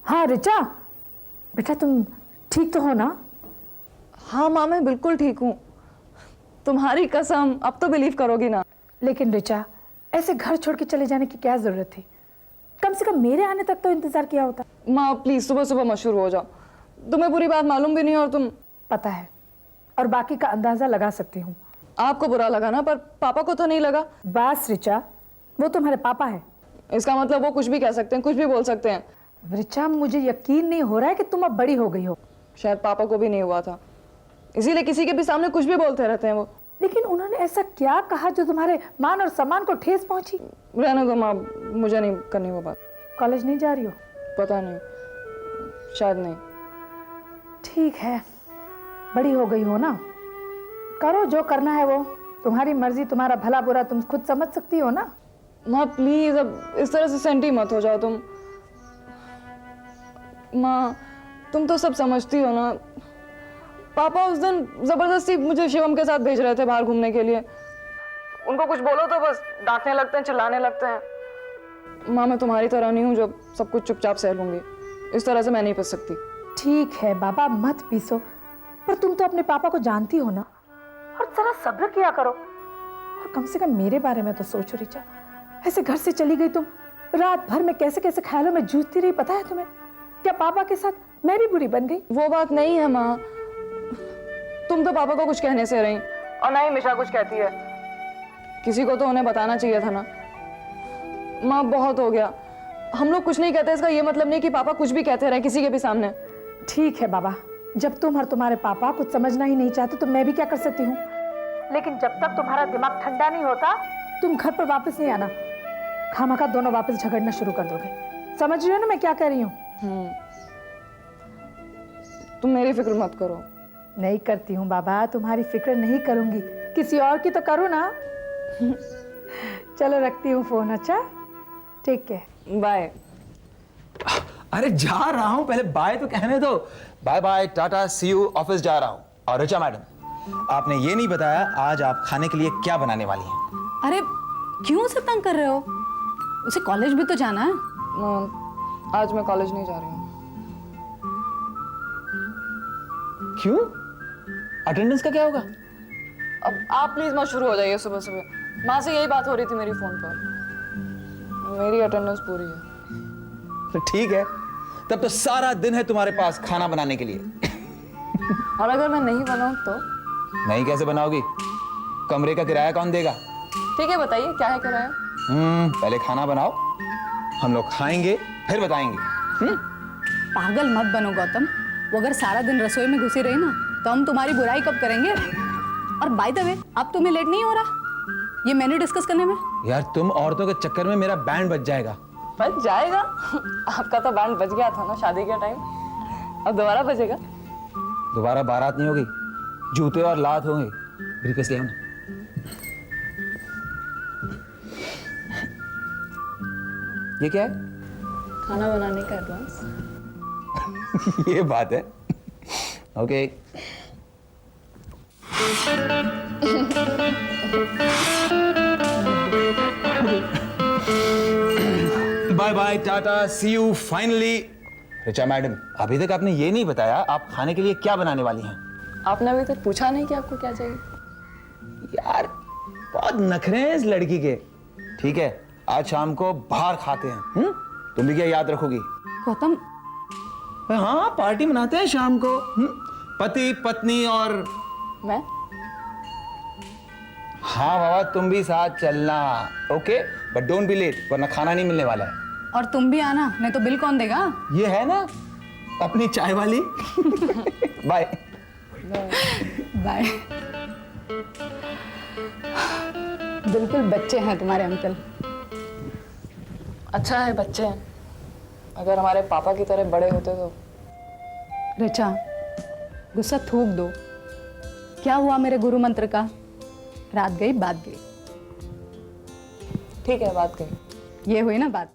हाँ ऋचा, बेटा तुम ठीक तो हो ना? हाँ माँ, मैं बिल्कुल ठीक हूँ। तुम्हारी कसम, अब तो बिलीव करोगी ना। लेकिन ऋचा, ऐसे घर छोड़ के चले जाने की क्या जरूरत थी? कम से कम मेरे आने तक तो इंतजार किया होता। माँ प्लीज सुबह सुबह मशहूर हो जाओ। तुम्हें पूरी बात मालूम भी नहीं और तुम। पता है, और बाकी का अंदाजा लगा सकती हूँ। आपको बुरा लगा ना, पर पापा को तो नहीं लगा। बस ऋचा, वो तुम्हारे पापा है। इसका मतलब वो कुछ भी कह सकते हैं, कुछ भी बोल सकते हैं। ऋचा, मुझे यकीन नहीं हो रहा है कि तुम अब बड़ी हो गई हो। शायद पापा को भी नहीं हुआ था, इसीलिए किसी के भी सामने कुछ भी बोलते रहते हैं वो। लेकिन उन्होंने ऐसा क्या कहा जो तुम्हारे मान और सम्मान को ठेस पहुंची? रहने दो माँ, मुझे नहीं करनी वो बात। कॉलेज नहीं जा रही हो? पता नहीं, शायद नहीं। ठीक है, बड़ी हो गई हो ना, करो जो करना है वो। तुम्हारी मर्जी, तुम्हारा भला बुरा तुम खुद समझ सकती हो ना। माँ प्लीज अब इस तरह से सेंटी मत हो जाओ तुम। माँ तुम तो सब समझती हो ना। पापा उस दिन जबरदस्ती मुझे शिवम के साथ भेज रहे थे बाहर घूमने के लिए। उनको कुछ बोलो तो बस डांटने लगते हैं, चिल्लाने लगते हैं। माँ मैं तुम्हारी तरह नहीं हूँ जो सब कुछ चुपचाप सह लूंगी। इस तरह से मैं नहीं पिस सकती। ठीक है बाबा, मत पीसो, पर तुम तो अपने पापा को जानती हो ना, और जरा सब्र किया करो। और कम से कम मेरे बारे में तो सोचो ऋचा। ऐसे घर से चली गई तुम, रात भर में कैसे कैसे ख्यालों में जूझती रही, पता है तुम्हें? क्या पापा के साथ मैं भी बुरी बन गई? वो बात नहीं है माँ, तुम तो पापा को कुछ कहने से रही और ना ही मिशा कुछ कहती है। किसी को तो उन्हें बताना चाहिए था ना। माँ बहुत हो गया, हम लोग कुछ नहीं कहते इसका ये मतलब नहीं कि पापा कुछ भी कहते रहे किसी के भी सामने। ठीक है बाबा, जब तुम और तुम्हारे पापा कुछ समझना ही नहीं चाहते तो मैं भी क्या कर सकती हूँ। लेकिन जब तक तुम्हारा दिमाग ठंडा नहीं होता, तुम घर पर वापस नहीं आना। खामखा दोनों वापस झगड़ना शुरू कर दोगे। समझ रही हो ना मैं क्या कह रही हूँ? तुम मेरी फिक्र मत करो। नहीं करती हूँ बाबा, तुम्हारी फिक्र नहीं करूंगी, किसी और की तो करूँ ना। चलो रखती हूँ फोन। अच्छा ठीक है, बाय। अरे जा रहा हूं, पहले बाय तो कहने दो। Bye bye, tata, see you, office जा रहा हूं। और ऋचा मैडम, आपने ये नहीं बताया आज आप खाने के लिए क्या बनाने वाली हैं? अरे क्यों उसे तंग कर रहे हो? उसे कॉलेज भी तो जाना है। आज मैं कॉलेज नहीं जा रही हूँ। क्यों? अटेंडेंस का क्या होगा? अब आप प्लीज मत शुरू हो जाइए सुबह सुबह। माँ से यही बात हो रही थी मेरी फोन पर। मेरी अटेंडेंस पूरी है। तो ठीक है, तब तो सारा दिन है तुम्हारे पास खाना बनाने के लिए। और अगर मैं नहीं बनाऊं तो? नहीं कैसे बनाओगी? कमरे का किराया कौन देगा? ठीक है बताइए क्या है किराया? पहले खाना बनाओ, हम लोग खाएंगे फिर बताएंगे। पागल मत बनो गौतम, वो अगर सारा दिन रसोई में घुसी रही ना तो हम तुम्हारी बुराई कब करेंगे? और बाय द वे, अब तुम्हें लेट नहीं हो रहा ये मेन्यू डिस्कस करने में? यार तुम औरतों के चक्कर में मेरा बैंड बज जाएगा। बच जाएगा? आपका तो बैंड बज गया था ना शादी के टाइम, अब दोबारा बजेगा। दोबारा बारात नहीं होगी, जूते और लात होंगे। ब्रीफकेस ले आओ ना। ये क्या है? खाना बनाने का एडवांस। ये बात है। Okay. Bye bye, tata, see you, finally. Richa madam, अभी तक आपने ये नहीं बताया आप खाने के लिए क्या बनाने वाली हैं? आपने अभी तक पूछा नहीं कि आपको क्या चाहिए। यार बहुत नखरे हैं इस लड़की के। ठीक है, आज शाम को बाहर खाते हैं। तुम भी क्या याद रखोगी? गौतम, हाँ पार्टी मनाते हैं शाम को। पति पत्नी और मैं। हाँ बाबा, तुम भी साथ चलना। Okay, but don't be late, वरना खाना नहीं मिलने वाला है। और तुम भी आना, नहीं तो बिल कौन देगा? ये है ना अपनी चाय वाली। Bye bye. बिल्कुल बच्चे हैं तुम्हारे अंकल। अच्छा है बच्चे हैं, अगर हमारे पापा की तरह बड़े होते तो। ऋचा, गुस्सा थूक दो। क्या हुआ मेरे गुरु मंत्र का? रात गई बात गई। ठीक है बात कही। ये हुई ना बात।